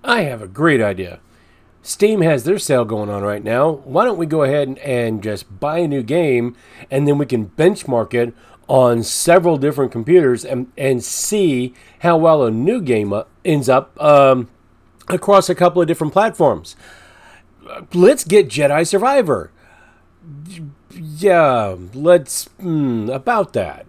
I have a great idea. Steam has their sale going on right now. Why don't we go ahead and just buy a new game, and then we can benchmark it on several different computers and see how well a new game ends up across a couple of different platforms. Let's get Jedi Survivor. Yeah, let's about that.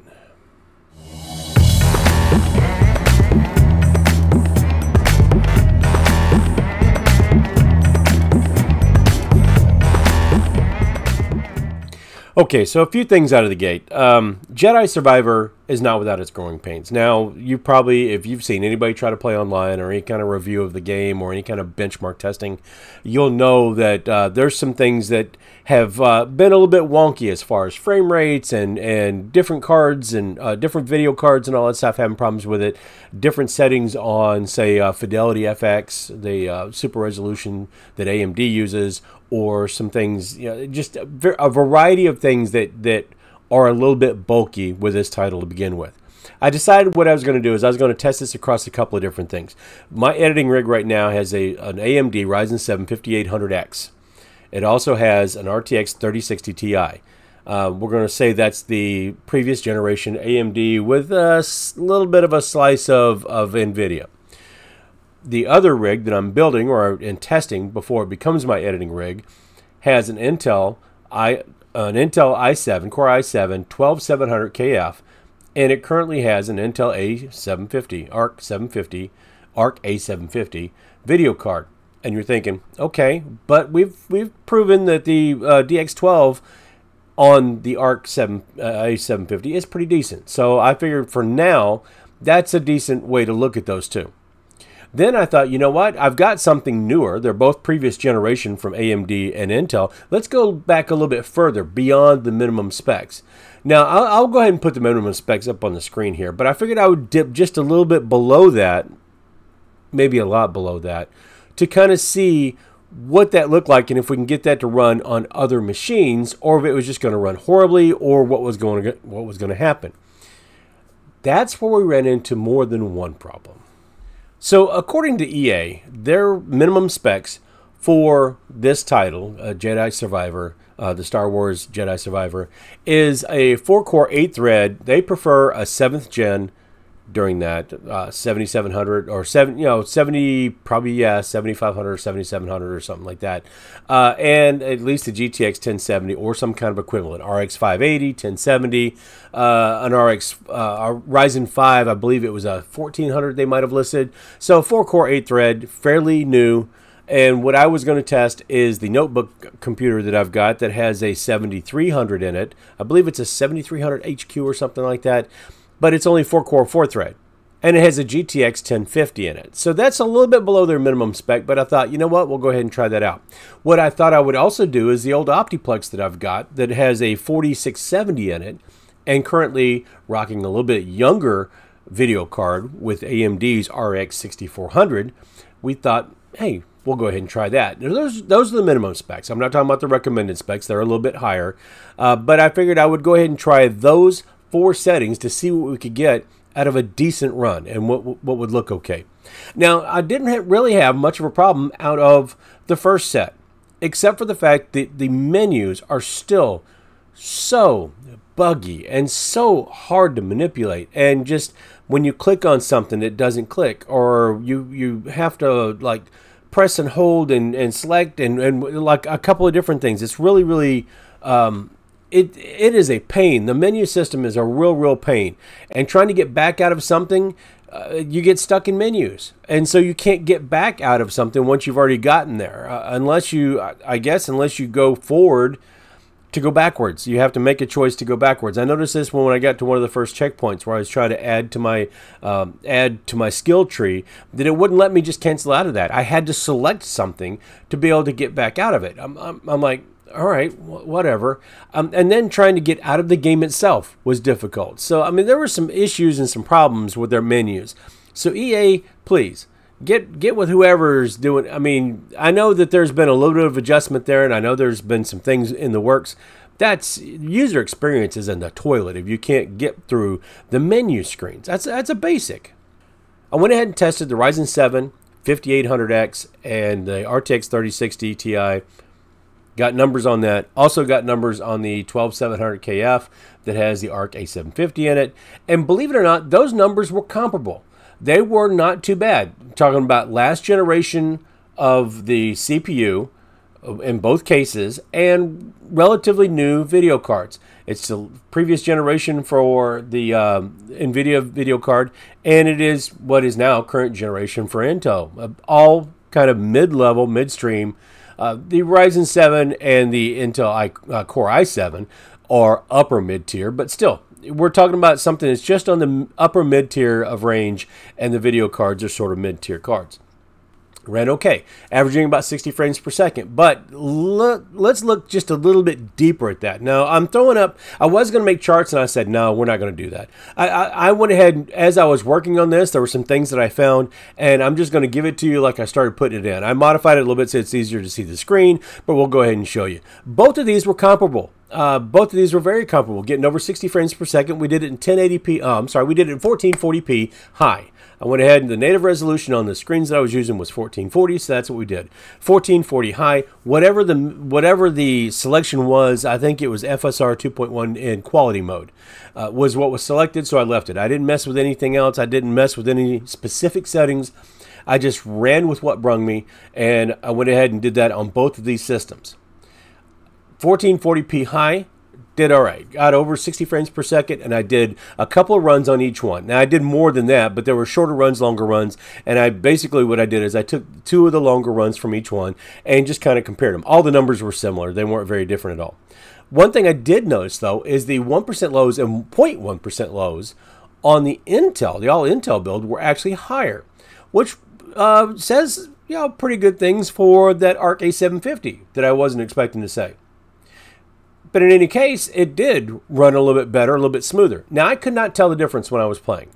Okay, so a few things out of the gate. Jedi Survivor is not without its growing pains. Now, you probably, if you've seen anybody try to play online or any kind of review of the game or any kind of benchmark testing, you'll know that there's some things that have been a little bit wonky as far as frame rates and different cards and different video cards and all that stuff having problems with it. Different settings on, say, Fidelity FX, the super resolution that AMD uses, or some things, just a variety of things that are a little bit bulky with this title to begin with. I decided what I was going to do is I was going to test this across a couple of different things. My editing rig right now has an AMD Ryzen 7 5800X. It also has an RTX 3060 Ti. We're going to say that's the previous generation AMD with a little bit of a slice of NVIDIA. The other rig that I'm building or in testing before it becomes my editing rig has an Intel i7, Core i7 12700KF, and it currently has an Intel A750, Arc A750 video card. And you're thinking, okay, but we've proven that the DX12 on the A750 is pretty decent. So I figured for now, that's a decent way to look at those two. Then I thought, you know what? I've got something newer. They're both previous generation from AMD and Intel. Let's go back a little bit further beyond the minimum specs. Now, I'll go ahead and put the minimum specs up on the screen here, but I figured I would dip just a little bit below that, maybe a lot below that, to kind of see what that looked like and if we can get that to run on other machines, or if it was just going to run horribly, or what was going to happen. That's where we ran into more than one problem. So according to EA, their minimum specs for this title, Jedi Survivor, the Star Wars Jedi Survivor, is a 4-core 8-thread. They prefer a 7th gen during that 7700 or 70, probably, yeah, 7500 or 7700 or something like that, and at least a GTX 1070 or some kind of equivalent, RX 580, 1070, an RX Ryzen 5, I believe it was a 1400 they might have listed. So 4-core 8-thread, fairly new. And what I was going to test is the notebook computer that I've got that has a 7300 in it. I believe it's a 7300 HQ or something like that. But it's only 4-core 4-thread, and it has a GTX 1050 in it. So that's a little bit below their minimum spec, but I thought, you know what, we'll go ahead and try that out. What I thought I would also do is the old Optiplex that I've got that has a 4670 in it, and currently rocking a little bit younger video card with AMD's RX 6400. We thought, hey, we'll go ahead and try that. Those are the minimum specs. I'm not talking about the recommended specs. They're a little bit higher, but I figured I would go ahead and try those 4 settings to see what we could get out of a decent run and what would look okay. Now, I didn't really have much of a problem out of the first set, except for the fact that the menus are still so buggy and so hard to manipulate, and just when you click on something it doesn't click, or you have to like press and hold and select and like a couple of different things. It's really It is a pain. The menu system is a real pain. And trying to get back out of something, you get stuck in menus. And so you can't get back out of something once you've already gotten there. Unless you go forward to go backwards. You have to make a choice to go backwards. I noticed this when I got to one of the first checkpoints where I was trying to add to my skill tree, that it wouldn't let me just cancel out of that. I had to select something to be able to get back out of it. I'm like, all right, whatever. And then trying to get out of the game itself was difficult. So, I mean, there were some issues and some problems with their menus. So EA, please, get with whoever's doing. I mean, I know that there's been a little bit of adjustment there, and I know there's been some things in the works. That's user experience is in the toilet if you can't get through the menu screens. That's a basic. I went ahead and tested the Ryzen 7 5800X and the RTX 3060 Ti. Got numbers on that. Also got numbers on the 12700KF that has the ARC A750 in it. And believe it or not, those numbers were comparable. They were not too bad. Talking about last generation of the CPU in both cases, and relatively new video cards. It's the previous generation for the NVIDIA video card, and it is what is now current generation for Intel. All kind of mid-level, midstream. The Ryzen 7 and the Intel Core i7 are upper mid-tier, but still, we're talking about something that's just on the upper mid-tier of range, and the video cards are sort of mid-tier cards. Ran okay, averaging about 60 frames per second. But let's look just a little bit deeper at that. Now, I'm throwing up, I was going to make charts, and I said, no, we're not going to do that. I went ahead, as I was working on this, there were some things that I found, and I'm just going to give it to you like I started putting it in. I modified it a little bit so it's easier to see the screen, but we'll go ahead and show you. Both of these were comparable. Both of these were very comparable, getting over 60 frames per second. We did it in 1080p, I'm sorry, we did it in 1440p high. I went ahead and the native resolution on the screens that I was using was 1440, so that's what we did. 1440 high, whatever the selection was, I think it was FSR 2.1 in quality mode, was what was selected, so I left it. I didn't mess with anything else. I didn't mess with any specific settings. I just ran with what brung me, and I went ahead and did that on both of these systems. 1440p high, did all right. Got over 60 frames per second, and I did a couple of runs on each one. Now, I did more than that, but there were shorter runs, longer runs, and what I did is I took 2 of the longer runs from each one and just kind of compared them. All the numbers were similar. They weren't very different at all. One thing I did notice, though, is the 1% lows and 0.1% lows on the Intel, the all-Intel build, were actually higher, which says, you know, pretty good things for that ARC A750 that I wasn't expecting to say. But in any case, it did run a little bit better, a little bit smoother. Now, I could not tell the difference when I was playing.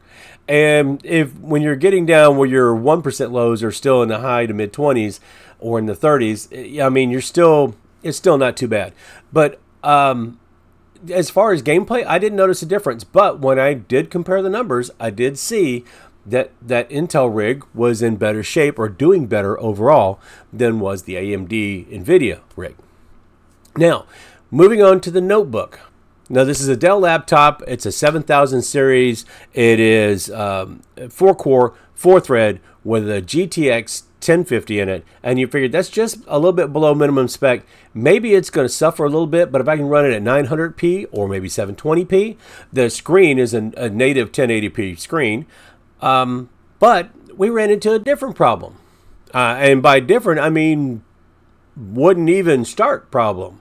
And when you're getting down where your 1% lows are still in the high to mid-20s or in the 30s, I mean, it's still not too bad. But as far as gameplay, I didn't notice a difference. But when I did compare the numbers, I did see that Intel rig was in better shape or doing better overall than was the AMD NVIDIA rig. Now, moving on to the notebook. Now, this is a Dell laptop. It's a 7000 series. It is 4-core, 4-thread with a GTX 1050 in it. And you figured that's just a little bit below minimum spec. Maybe it's going to suffer a little bit, but if I can run it at 900p or maybe 720p, the screen is a native 1080p screen. But we ran into a different problem. And by different, I mean wouldn't even start problem.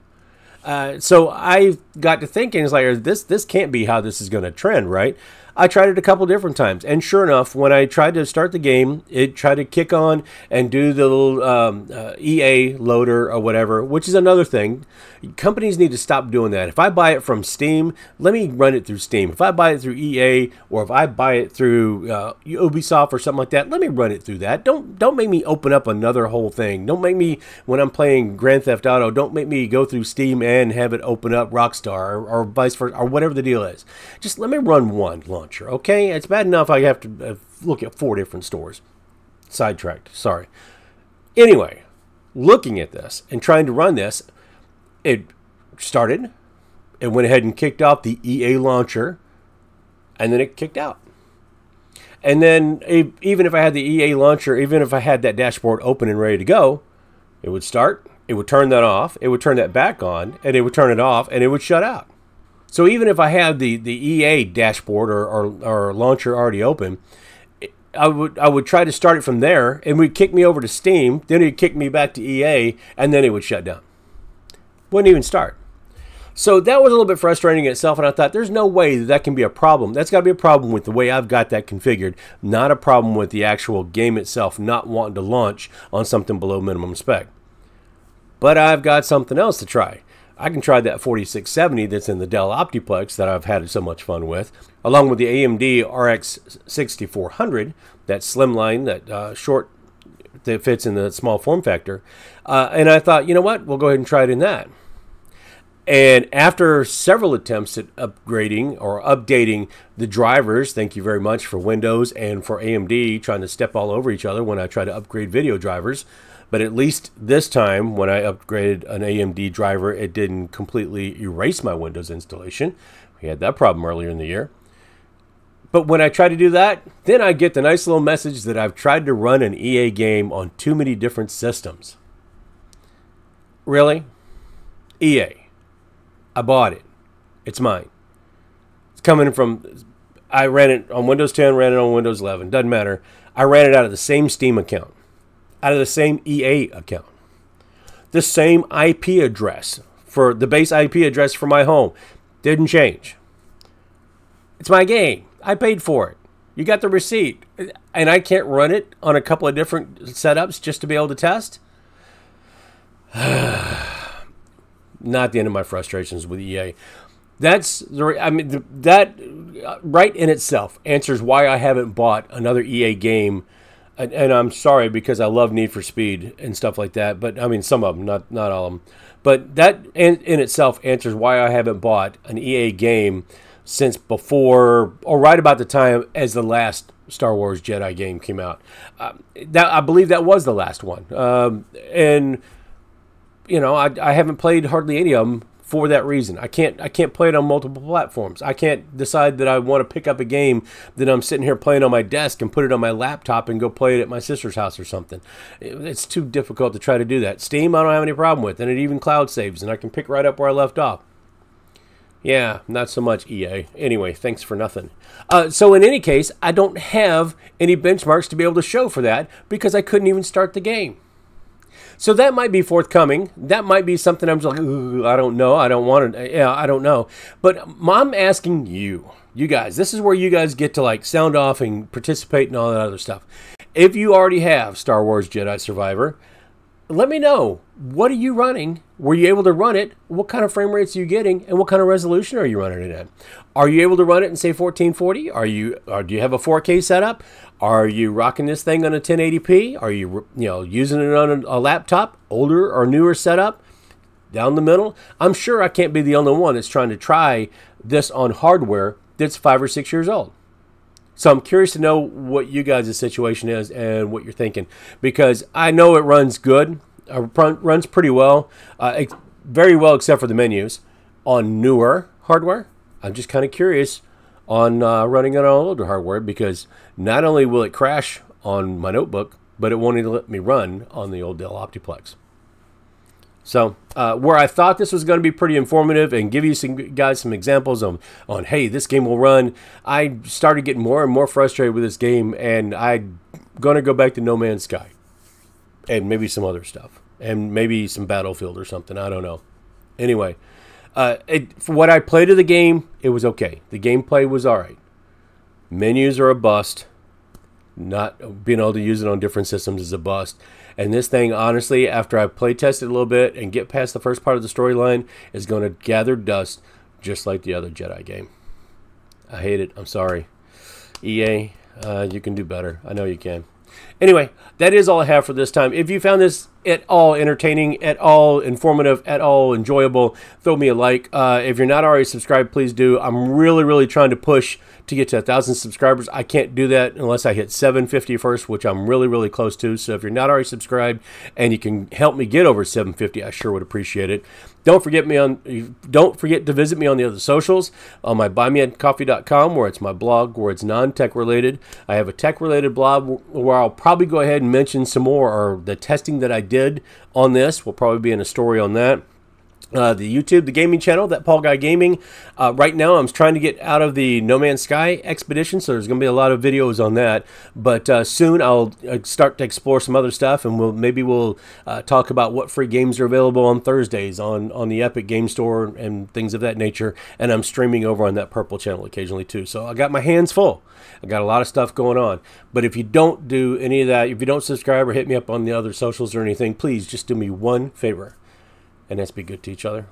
So I got to thinking, it's like, this can't be how this is going to trend, right? I tried it a couple different times, and sure enough, when I tried to start the game, it tried to kick on and do the little EA loader or whatever, which is another thing. Companies need to stop doing that. If I buy it from Steam, let me run it through Steam. If I buy it through EA, or if I buy it through Ubisoft or something like that, let me run it through that. Don't make me open up another whole thing. Don't make me, when I'm playing Grand Theft Auto, don't make me go through Steam and have it open up Rockstar or vice versa, or whatever the deal is. Just let me run one launcher, okay? It's bad enough I have to look at 4 different stores. Sidetracked, sorry. Anyway, looking at this and trying to run this, it started, it went ahead and kicked off the EA launcher, and then it kicked out. And then even if I had the EA launcher, even if I had that dashboard open and ready to go, it would start, it would turn that off, it would turn that back on, and it would turn it off, and it would shut out. So even if I had the EA dashboard or launcher already open, I would try to start it from there, and it would kick me over to Steam, then it would kick me back to EA, and then it would shut down. Wouldn't even start. So that was a little bit frustrating in itself, and I thought there's no way that can be a problem. That's got to be a problem with the way I've got that configured, not a problem with the actual game itself not wanting to launch on something below minimum spec. But I've got something else to try. I can try that 4670 that's in the Dell Optiplex that I've had so much fun with, along with the AMD RX 6400, that slimline, that short that fits in the small form factor. And I thought, you know what, we'll go ahead and try it in that. And after several attempts at upgrading or updating the drivers, thank you very much for Windows and for AMD trying to step all over each other when I try to upgrade video drivers. But at least this time, when I upgraded an AMD driver, it didn't completely erase my Windows installation. We had that problem earlier in the year. But when I try to do that, then I get the nice little message that I've tried to run an EA game on too many different systems. Really? EA. I bought it. It's mine. It's coming from... I ran it on Windows 10, ran it on Windows 11. Doesn't matter. I ran it out of the same Steam account. Out of the same EA account. The same IP address. For the base IP address for my home. Didn't change. It's my game. I paid for it. You got the receipt. And I can't run it on a couple of different setups just to be able to test? Not the end of my frustrations with EA. That's the, I mean, that right in itself answers why I haven't bought another EA game. And I'm sorry, because I love Need for Speed and stuff like that. But I mean, some of them, not all of them. But that in itself answers why I haven't bought an EA game since before, or right about the time as the last Star Wars Jedi game came out. I believe that was the last one. And you know, I haven't played hardly any of them for that reason. I can't play it on multiple platforms. I can't decide that I want to pick up a game that I'm sitting here playing on my desk and put it on my laptop and go play it at my sister's house or something. It's too difficult to try to do that. Steam, I don't have any problem with, and it even cloud saves, and I can pick right up where I left off. Yeah, not so much EA. Anyway, thanks for nothing. So in any case, I don't have any benchmarks to be able to show for that because I couldn't even start the game. So that might be forthcoming. That might be something I'm just like, I don't know. I don't want to. Yeah, I don't know. But I'm asking you guys, this is where you guys get to like sound off and participate and all that other stuff. If you already have Star Wars Jedi Survivor, let me know. What are you running? Were you able to run it? What kind of frame rates are you getting? And what kind of resolution are you running it at? Are you able to run it in, say, 1440? Do you have a 4K setup? Are you rocking this thing on a 1080p? Are you using it on a laptop, older or newer setup? Down the middle? I'm sure I can't be the only one that's trying to try this on hardware that's 5 or 6 years old. So I'm curious to know what you guys' situation is and what you're thinking. Because I know it runs good. Runs pretty well. Very well except for the menus. On newer hardware, I'm just kind of curious on running it on older hardware. Because not only will it crash on my notebook, but it won't even let me run on the old Dell Optiplex. So where I thought this was going to be pretty informative and give you guys some examples on hey, this game will run, I started getting more and more frustrated with this game, and I'm going to go back to No Man's Sky and maybe some other stuff and maybe some Battlefield or something. I don't know. Anyway, for what I played of the game, it was okay. The gameplay was all right. Menus are a bust. Not being able to use it on different systems is a bust. And this thing, honestly, after I play test it a little bit and get past the first part of the storyline, is going to gather dust just like the other Jedi game. I hate it. I'm sorry. EA, you can do better. I know you can. Anyway, that is all I have for this time. If you found this at all entertaining, at all informative, at all enjoyable, throw me a like. If you're not already subscribed, please do. I'm really trying to push to get to 1,000 subscribers. I can't do that unless I hit 750 first, which I'm really close to. So if you're not already subscribed and you can help me get over 750, I sure would appreciate it. Don't forget to visit me on the other socials, on my buymeacoffee.com, where it's my blog, where it's non-tech related. I have a tech related blog where I'll probably go ahead and mention some more, or the testing that I did on this will probably be in a story on that. The YouTube, the gaming channel, ThatPaulGuyGaming. Right now, I'm trying to get out of the No Man's Sky expedition, so there's going to be a lot of videos on that. But soon, I'll start to explore some other stuff, and maybe we'll talk about what free games are available on Thursdays on the Epic Game Store and things of that nature. And I'm streaming over on that Purple channel occasionally too. So I got my hands full. I got a lot of stuff going on. But if you don't do any of that, if you don't subscribe or hit me up on the other socials or anything, please just do me one favor. And let's be good to each other.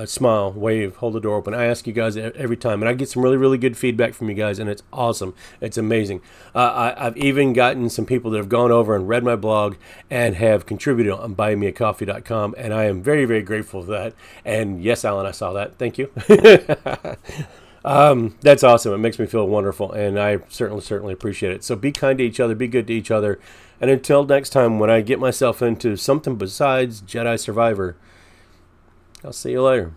smile, wave, hold the door open. I ask you guys every time, and I get some really, really good feedback from you guys, and it's awesome. It's amazing. I've even gotten some people that have gone over and read my blog and have contributed on buymeacoffee.com, and I am very, very grateful for that. And yes, Alan, I saw that. Thank you. That's awesome. It makes me feel wonderful, and I certainly appreciate it. So be kind to each other, be good to each other, and until next time, when I get myself into something besides Jedi Survivor, I'll see you later.